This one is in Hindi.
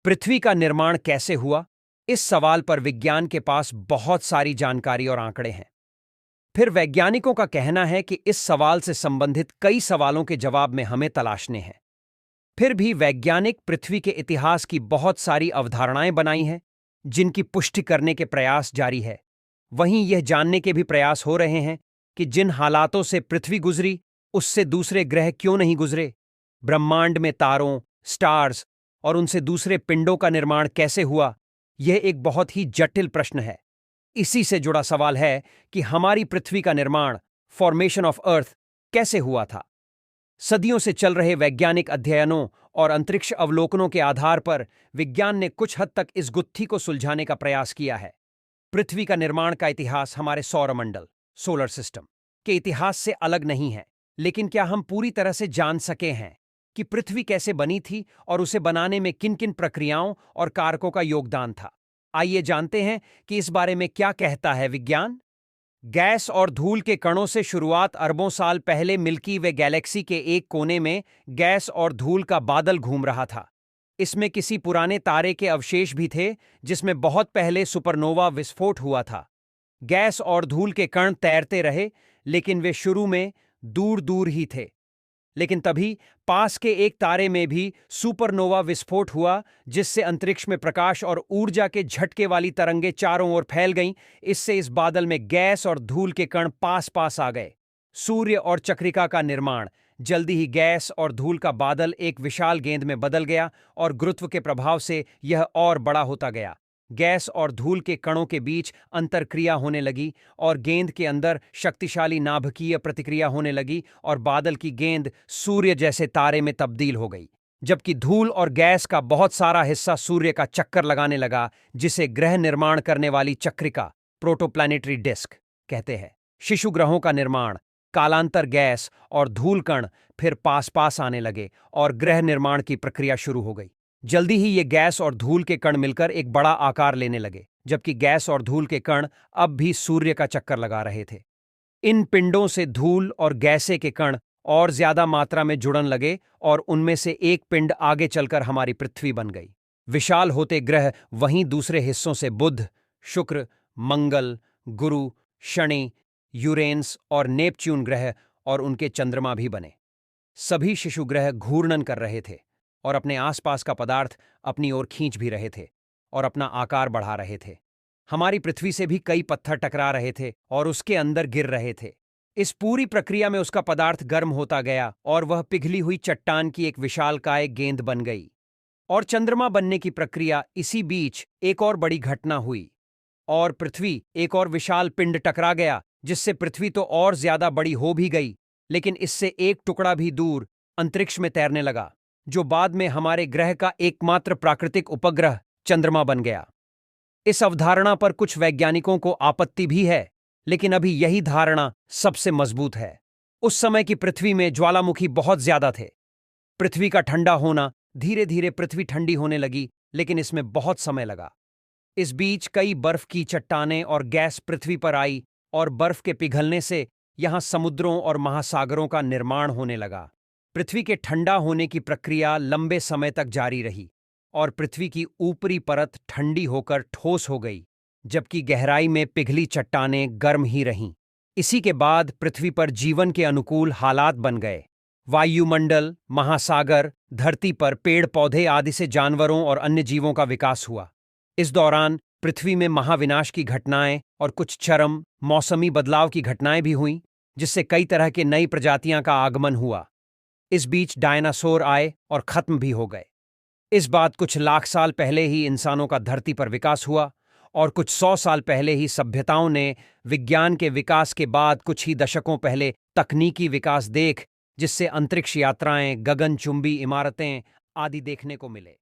पृथ्वी का निर्माण कैसे हुआ? इस सवाल पर विज्ञान के पास बहुत सारी जानकारी और आंकड़े हैं। फिर वैज्ञानिकों का कहना है कि इस सवाल से संबंधित कई सवालों के जवाब में हमें तलाशने हैं। फिर भी वैज्ञानिक पृथ्वी के इतिहास की बहुत सारी अवधारणाएं बनाई हैं, जिनकी पुष्टि करने के प्रयास जारी है। वहीं यह जानने के भी प्रयास हो रहे हैं कि जिन हालातों से पृथ्वी गुजरी, उससे दूसरे ग्रह क्यों नहीं गुजरे। ब्रह्मांड में तारों, स्टार्स और उनसे दूसरे पिंडों का निर्माण कैसे हुआ, यह एक बहुत ही जटिल प्रश्न है। इसी से जुड़ा सवाल है कि हमारी पृथ्वी का निर्माण, फॉर्मेशन ऑफ अर्थ, कैसे हुआ था। सदियों से चल रहे वैज्ञानिक अध्ययनों और अंतरिक्ष अवलोकनों के आधार पर विज्ञान ने कुछ हद तक इस गुत्थी को सुलझाने का प्रयास किया है। पृथ्वी का निर्माण का इतिहास हमारे सौरमंडल, सोलर सिस्टम, के इतिहास से अलग नहीं है, लेकिन क्या हम पूरी तरह से जान सके हैं कि पृथ्वी कैसे बनी थी और उसे बनाने में किन किन प्रक्रियाओं और कारकों का योगदान था? आइए जानते हैं कि इस बारे में क्या कहता है विज्ञान। गैस और धूल के कणों से शुरुआत। अरबों साल पहले मिल्की वे गैलेक्सी के एक कोने में गैस और धूल का बादल घूम रहा था। इसमें किसी पुराने तारे के अवशेष भी थे, जिसमें बहुत पहले सुपरनोवा विस्फोट हुआ था। गैस और धूल के कण तैरते रहे, लेकिन वे शुरू में दूर दूर ही थे। लेकिन तभी पास के एक तारे में भी सुपरनोवा विस्फोट हुआ, जिससे अंतरिक्ष में प्रकाश और ऊर्जा के झटके वाली तरंगें चारों ओर फैल गईं। इससे इस बादल में गैस और धूल के कण पास पास आ गए। सूर्य और चक्रिका का निर्माण। जल्दी ही गैस और धूल का बादल एक विशाल गेंद में बदल गया और गुरुत्व के प्रभाव से यह और बड़ा होता गया। गैस और धूल के कणों के बीच अंतरक्रिया होने लगी और गेंद के अंदर शक्तिशाली नाभिकीय प्रतिक्रिया होने लगी और बादल की गेंद सूर्य जैसे तारे में तब्दील हो गई। जबकि धूल और गैस का बहुत सारा हिस्सा सूर्य का चक्कर लगाने लगा, जिसे ग्रह निर्माण करने वाली चक्रिका, प्रोटोप्लैनेटरी डिस्क, कहते हैं। शिशु ग्रहों का निर्माण। कालांतर गैस और धूल कण फिर पास पास आने लगे और ग्रह निर्माण की प्रक्रिया शुरू हो गई। जल्दी ही ये गैस और धूल के कण मिलकर एक बड़ा आकार लेने लगे, जबकि गैस और धूल के कण अब भी सूर्य का चक्कर लगा रहे थे। इन पिंडों से धूल और गैसे के कण और ज्यादा मात्रा में जुड़न लगे और उनमें से एक पिंड आगे चलकर हमारी पृथ्वी बन गई। विशाल होते ग्रह वहीं दूसरे हिस्सों से बुध, शुक्र, मंगल, गुरु, शनि, यूरेनस और नेपच्यून ग्रह और उनके चंद्रमा भी बने। सभी शिशु ग्रह घूर्णन कर रहे थे और अपने आसपास का पदार्थ अपनी ओर खींच भी रहे थे और अपना आकार बढ़ा रहे थे। हमारी पृथ्वी से भी कई पत्थर टकरा रहे थे और उसके अंदर गिर रहे थे। इस पूरी प्रक्रिया में उसका पदार्थ गर्म होता गया और वह पिघली हुई चट्टान की एक विशालकाय गेंद बन गई। और चंद्रमा बनने की प्रक्रिया। इसी बीच एक और बड़ी घटना हुई और पृथ्वी एक और विशाल पिंड टकरा गया, जिससे पृथ्वी तो और ज्यादा बड़ी हो भी गई, लेकिन इससे एक टुकड़ा भी दूर अंतरिक्ष में तैरने लगा, जो बाद में हमारे ग्रह का एकमात्र प्राकृतिक उपग्रह चंद्रमा बन गया। इस अवधारणा पर कुछ वैज्ञानिकों को आपत्ति भी है, लेकिन अभी यही धारणा सबसे मजबूत है। उस समय की पृथ्वी में ज्वालामुखी बहुत ज्यादा थे। पृथ्वी का ठंडा होना। धीरे धीरे पृथ्वी ठंडी होने लगी, लेकिन इसमें बहुत समय लगा। इस बीच कई बर्फ की चट्टानें और गैस पृथ्वी पर आई और बर्फ के पिघलने से यहां समुद्रों और महासागरों का निर्माण होने लगा। पृथ्वी के ठंडा होने की प्रक्रिया लंबे समय तक जारी रही और पृथ्वी की ऊपरी परत ठंडी होकर ठोस हो गई, जबकि गहराई में पिघली चट्टानें गर्म ही रहीं। इसी के बाद पृथ्वी पर जीवन के अनुकूल हालात बन गए। वायुमंडल, महासागर, धरती पर पेड़ पौधे आदि से जानवरों और अन्य जीवों का विकास हुआ। इस दौरान पृथ्वी में महाविनाश की घटनाएं और कुछ चरम मौसमी बदलाव की घटनाएं भी हुईं, जिससे कई तरह के नई प्रजातियां का आगमन हुआ। इस बीच डायनासोर आए और खत्म भी हो गए। इस बात कुछ लाख साल पहले ही इंसानों का धरती पर विकास हुआ और कुछ 100 साल पहले ही सभ्यताओं ने विज्ञान के विकास के बाद कुछ ही दशकों पहले तकनीकी विकास देख, जिससे अंतरिक्ष यात्राएं, गगनचुंबी इमारतें आदि देखने को मिले।